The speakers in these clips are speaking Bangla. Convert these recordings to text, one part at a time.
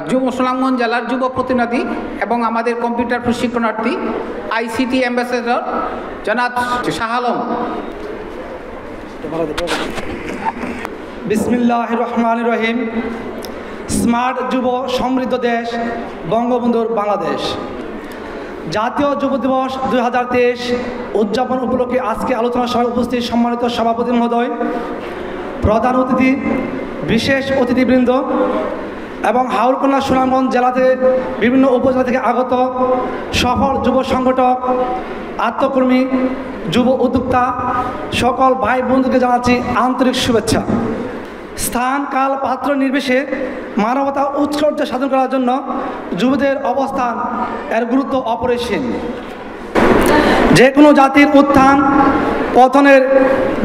যুব সুনামগঞ্জ জেলার যুব প্রতিনিধি এবং আমাদের কম্পিউটার প্রশিক্ষণার্থী আইসিটি অ্যাম্বাসেডর জনাব শাহ আলম। বিসমিল্লাহির রহমানির রহিম। স্মার্ট যুব সমৃদ্ধ দেশ বঙ্গবন্ধুর বাংলাদেশ। জাতীয় যুব দিবস 2023 উদযাপন উপলক্ষে আজকে আলোচনা সভায় উপস্থিত সম্মানিত সভাপতি মহোদয়, প্রধান অতিথি, বিশেষ অতিথিবৃন্দ এবং হাওরকন্যা সুনামগঞ্জ জেলাতে বিভিন্ন উপজেলা থেকে আগত সফল যুব সংগঠক, আত্মকর্মী, যুব উদ্যোক্তা সকল ভাই বন্ধুকে জানাচ্ছি আন্তরিক শুভেচ্ছা। স্থান, কাল, পাত্র নির্বিশেষে মানবতা উৎকর্ষ সাধন করার জন্য যুবদের অবস্থান এর গুরুত্ব অপরিসীম। যে কোনো জাতির উত্থান পতনের,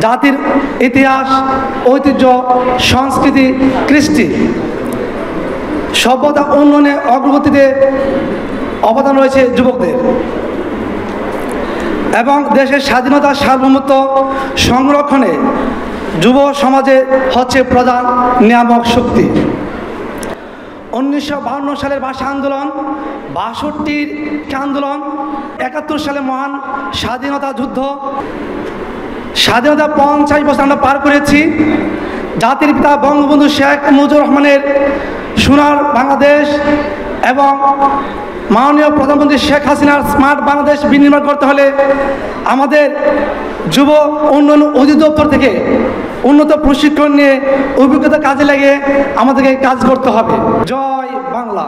জাতির ইতিহাস, ঐতিহ্য, সংস্কৃতি, কৃষ্টি, সভ্যতা উন্নয়নে অগ্রগতিতে অবদান রয়েছে যুবকদের এবং দেশের স্বাধীনতা সার্বভৌমত্ব সংরক্ষণে যুব সমাজে হচ্ছে প্রধান নিয়ামক শক্তি। 1952 সালের ভাষা আন্দোলন, 62 আন্দোলন, 71 সালে মহান স্বাধীনতা যুদ্ধ, স্বাধীনতা 50 বছর আমরা পার করেছি। জাতির পিতা বঙ্গবন্ধু শেখ মুজিবুর রহমানের সোনার বাংলাদেশ এবং মাননীয় প্রধানমন্ত্রী শেখ হাসিনার স্মার্ট বাংলাদেশ বিনির্মাণ করতে হলে আমাদের যুব উন্নয়ন অধিদপ্তর থেকে উন্নত প্রশিক্ষণ নিয়ে অভিজ্ঞতা কাজে লেগে আমাদেরকে কাজ করতে হবে। জয় বাংলা।